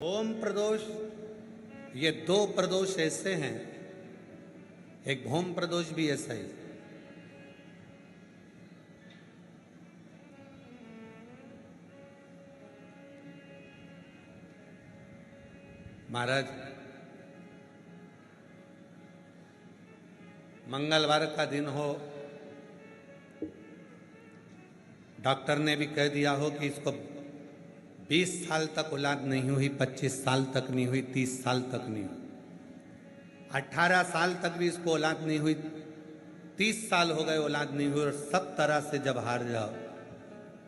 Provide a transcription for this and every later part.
ओम प्रदोष, ये दो प्रदोष ऐसे हैं, एक भौम प्रदोष भी ऐसा ही। महाराज, मंगलवार का दिन हो, डॉक्टर ने भी कह दिया हो कि इसको 20 साल तक औलाद नहीं हुई, 25 साल तक नहीं हुई, 30 साल तक नहीं हुई, 18 साल तक भी इसको औलाद नहीं हुई, 30 साल हो गए औलाद नहीं हुई, और सब तरह से जब हार जाओ,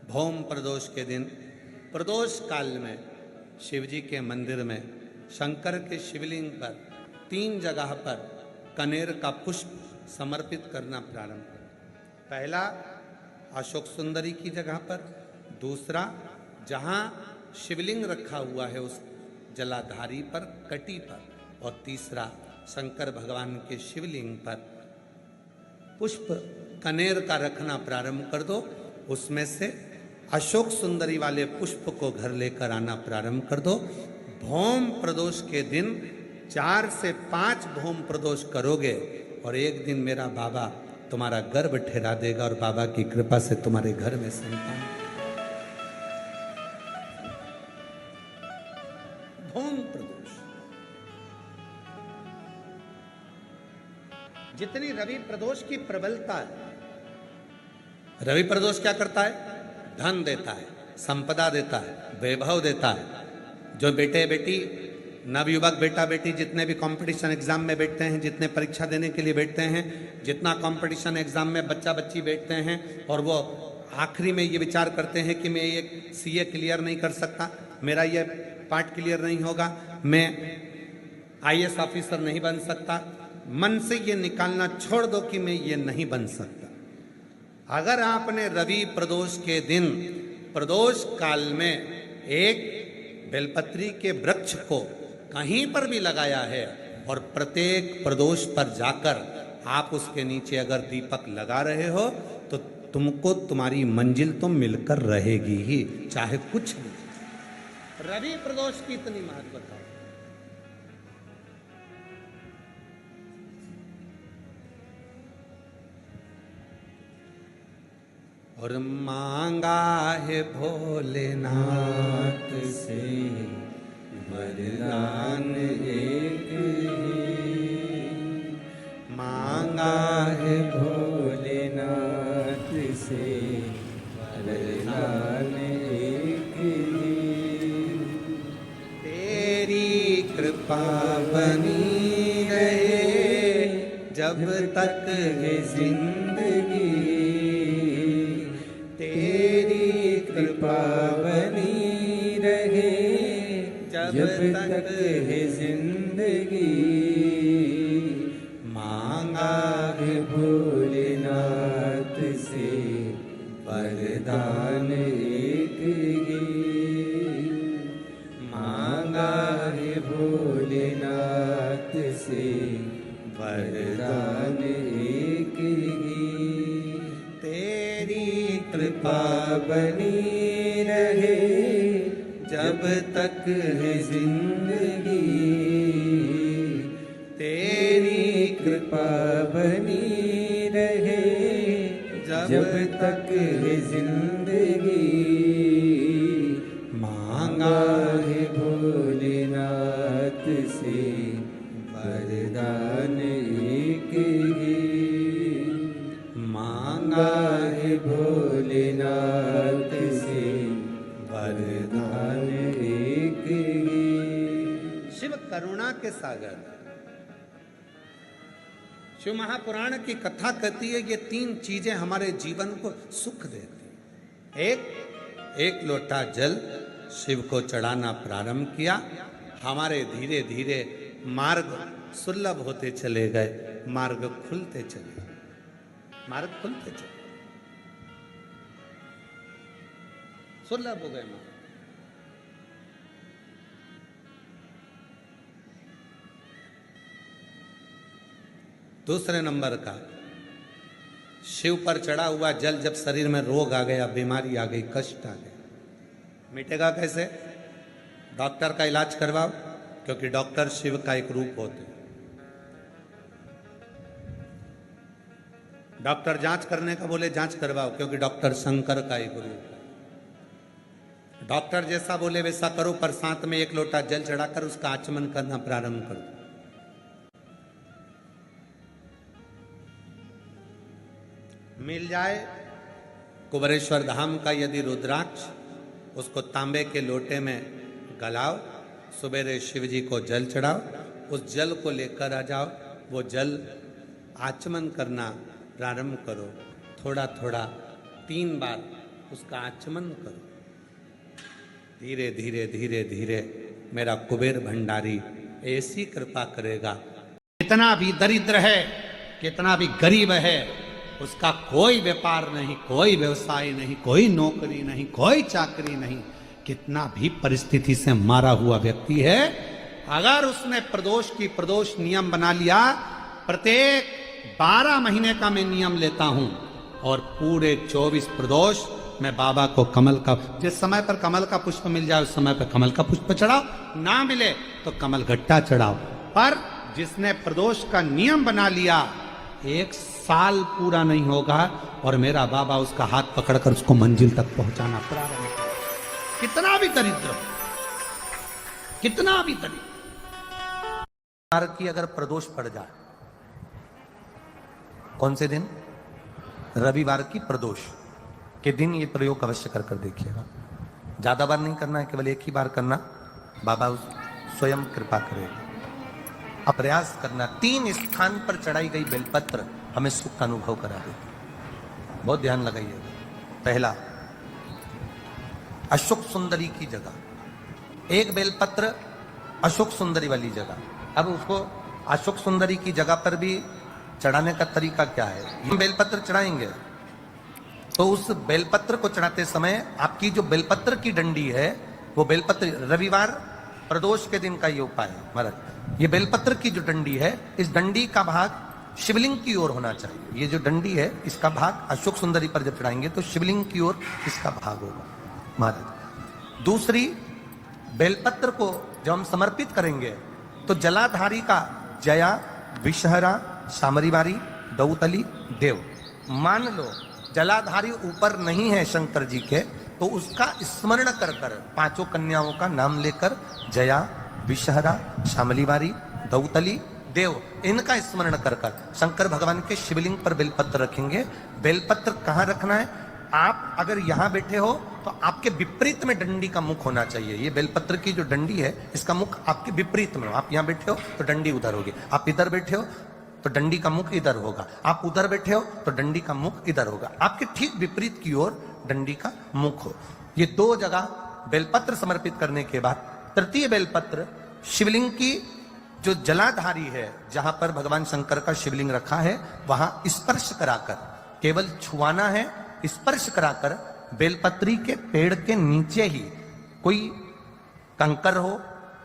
भौम प्रदोष के दिन, प्रदोष काल में शिव जी के मंदिर में शंकर के शिवलिंग पर 3 जगह पर कनेर का पुष्प समर्पित करना प्रारंभ करें। पहला अशोक सुंदरी की जगह पर, दूसरा जहाँ शिवलिंग रखा हुआ है उस जलाधारी पर, कटी पर, और तीसरा शंकर भगवान के शिवलिंग पर पुष्प कनेर का रखना प्रारंभ कर दो। उसमें से अशोक सुंदरी वाले पुष्प को घर लेकर आना प्रारंभ कर दो। भौम प्रदोष के दिन 4 से 5 भौम प्रदोष करोगे और एक दिन मेरा बाबा तुम्हारा गर्भ ठहरा देगा और बाबा की कृपा से तुम्हारे घर में संतान। भौम प्रदोष जितनी रवि प्रदोष की प्रबलता है, रवि प्रदोष क्या करता है? धन देता है, संपदा देता है, वैभव देता है। जो बेटे बेटी, नवयुवक बेटा बेटी जितने भी कंपटीशन एग्जाम में बैठते हैं, जितने परीक्षा देने के लिए बैठते हैं, जितना कंपटीशन एग्जाम में बच्चा बच्ची बैठते हैं और वो आखिरी में ये विचार करते हैं कि मैं ये सीए क्लियर नहीं कर सकता, मेरा ये पार्ट क्लियर नहीं होगा, मैं आईएएस ऑफिसर नहीं बन सकता, मन से ये निकालना छोड़ दो कि मैं ये नहीं बन सकता। अगर आपने रवि प्रदोष के दिन प्रदोष काल में एक बेलपत्री के वृक्ष को कहीं पर भी लगाया है और प्रत्येक प्रदोष पर जाकर आप उसके नीचे अगर दीपक लगा रहे हो तो तुमको तुम्हारी मंजिल तो मिलकर रहेगी ही, चाहे कुछ भी। रवि प्रदोष की इतनी महत्वता। और मांगा है भोलेनाथ से वरदान एक ही, मांगा है भोलेनाथ से वरदान एक ही, तेरी कृपा बनी रहे जब तक है जिंदगी, तेरी कृपा बनी रहे जब तक है जिंदगी, मांगा है भोलेनाथ से वरदान एक ही, मांगा है भोलेनाथ से वरदान एक ही, तेरी कृपा बनी रहे जब तक है जिंदगी, तेरी कृपा बनी रहे जब तक है जिंदगी, मांगा है भोलेनाथ से वरदान एक ही, मांगा है भोलेनाथ से वरदान एक ही। शिव करुणा के सागर। शिव महापुराण की कथा कहती है ये 3 चीजें हमारे जीवन को सुख देती। एक लोटा जल शिव को चढ़ाना प्रारंभ किया, हमारे धीरे धीरे मार्ग सुलभ होते चले गए, मार्ग खुलते चले, मार्ग खुलते चले, सुलभ हो गए मार्ग। दूसरे नंबर का, शिव पर चढ़ा हुआ जल जब शरीर में रोग आ गया, बीमारी आ गई, कष्ट आ गया, मिटेगा कैसे? डॉक्टर का इलाज करवाओ, क्योंकि डॉक्टर शिव का एक रूप होते हैं। डॉक्टर जांच करने का बोले जांच करवाओ, क्योंकि डॉक्टर शंकर का एक रूप है। डॉक्टर जैसा बोले वैसा करो, पर साथ में एक लोटा जल चढ़ाकर उसका आचमन करना प्रारंभ कर दो। मिल जाए कुबेरेश्वर धाम का यदि रुद्राक्ष, उसको तांबे के लोटे में गलाओ, सुबेरे शिव जी को जल चढ़ाओ, उस जल को लेकर आ जाओ, वो जल आचमन करना प्रारंभ करो। थोड़ा थोड़ा 3 बार उसका आचमन करो। धीरे धीरे धीरे धीरे मेरा कुबेर भंडारी ऐसी कृपा करेगा। कितना भी दरिद्र है, कितना भी गरीब है, उसका कोई व्यापार नहीं, कोई व्यवसाय नहीं, कोई नौकरी नहीं, कोई चाकरी नहीं, कितना भी परिस्थिति से मारा हुआ व्यक्ति है, अगर उसने प्रदोष की प्रदोष नियम बना लिया, प्रत्येक 12 महीने का मैं नियम लेता हूं और पूरे 24 प्रदोष मैं बाबा को कमल का, जिस समय पर कमल का पुष्प मिल जाए उस समय पर कमल का पुष्प चढ़ाओ, ना मिले तो कमल गट्टा चढ़ाओ। पर जिसने प्रदोष का नियम बना लिया, 1 साल पूरा नहीं होगा और मेरा बाबा उसका हाथ पकड़कर उसको मंजिल तक पहुंचाना प्रारंभ करेगा। कितना भी दरिद्र हो, कितना भी दरिद्र की अगर प्रदोष पड़ जाए, कौन से दिन? रविवार की प्रदोष के दिन ये प्रयोग अवश्य कर कर देखिएगा। ज्यादा बार नहीं करना है, केवल एक ही बार करना, बाबा स्वयं कृपा करेगा। अब प्रयास करना। 3 स्थान पर चढ़ाई गई बेलपत्र हमें सुख का अनुभव करा देती। बहुत ध्यान लगाइएगा। पहला, अशोक सुंदरी की जगह, एक बेलपत्र अशोक सुंदरी वाली जगह। अब उसको अशोक सुंदरी की जगह पर भी चढ़ाने का तरीका क्या है? हम बेलपत्र चढ़ाएंगे तो उस बेलपत्र को चढ़ाते समय आपकी जो बेलपत्र की डंडी है, वो बेलपत्र, रविवार प्रदोष के दिन का ये उपाय है महाराज। ये बेलपत्र की जो डंडी है, इस डंडी का भाग शिवलिंग की ओर होना चाहिए। ये जो डंडी है, इसका भाग अशोक सुंदरी पर जब चढ़ाएंगे तो शिवलिंग की ओर इसका भाग होगा महाराज। दूसरी, बेलपत्र को जब हम समर्पित करेंगे तो जलाधारी का जया, विषहरा, शामरीवारी, दौतली, देव, मान लो जलाधारी ऊपर नहीं है शंकर जी के, तो उसका स्मरण कर कर 5 कन्याओं का नाम लेकर जया, विषहरा, शामलीवारी, दौतली, देव, इनका स्मरण कर कर शंकर भगवान के शिवलिंग पर बेलपत्र रखेंगे। बेलपत्र कहाँ रखना है? आप अगर यहां बैठे हो तो आपके विपरीत में डंडी का मुख होना चाहिए। ये बेलपत्र की जो डंडी है, इसका मुख आपके विपरीत में हो। आप यहां बैठे हो तो डंडी उधर होगी, आप इधर बैठे हो तो डंडी का मुख इधर होगा, आप उधर बैठे हो तो डंडी का मुख इधर होगा। आपके ठीक विपरीत की ओर डंडी का मुख हो। ये 2 जगह बेलपत्र समर्पित करने के बाद तृतीय बेलपत्र शिवलिंग की जो जलाधारी है, जहां पर भगवान शंकर का शिवलिंग रखा है, वहां स्पर्श कराकर, केवल छुआना है, स्पर्श कराकर बेलपत्री के पेड़ के नीचे ही कोई कंकर हो,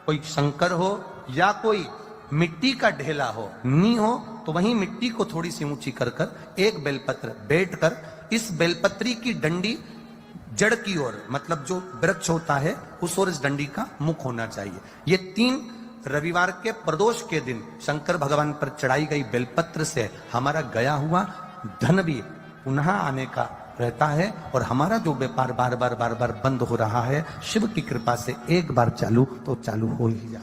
कोई शंकर हो या कोई मिट्टी का ढेला हो, नी हो, तो वहीं मिट्टी को थोड़ी सी ऊंची कर कर एक बेलपत्र बैठकर इस बेलपत्री की डंडी जड़ की ओर, मतलब जो वृक्ष होता है उस ओर इस डंडी का मुख होना चाहिए। ये 3 रविवार के प्रदोष के दिन शंकर भगवान पर चढ़ाई गई बेलपत्र से हमारा गया हुआ धन भी पुनः आने का रहता है और हमारा जो व्यापार बार बार बंद हो रहा है, शिव की कृपा से एक बार चालू तो चालू हो ही जाता है।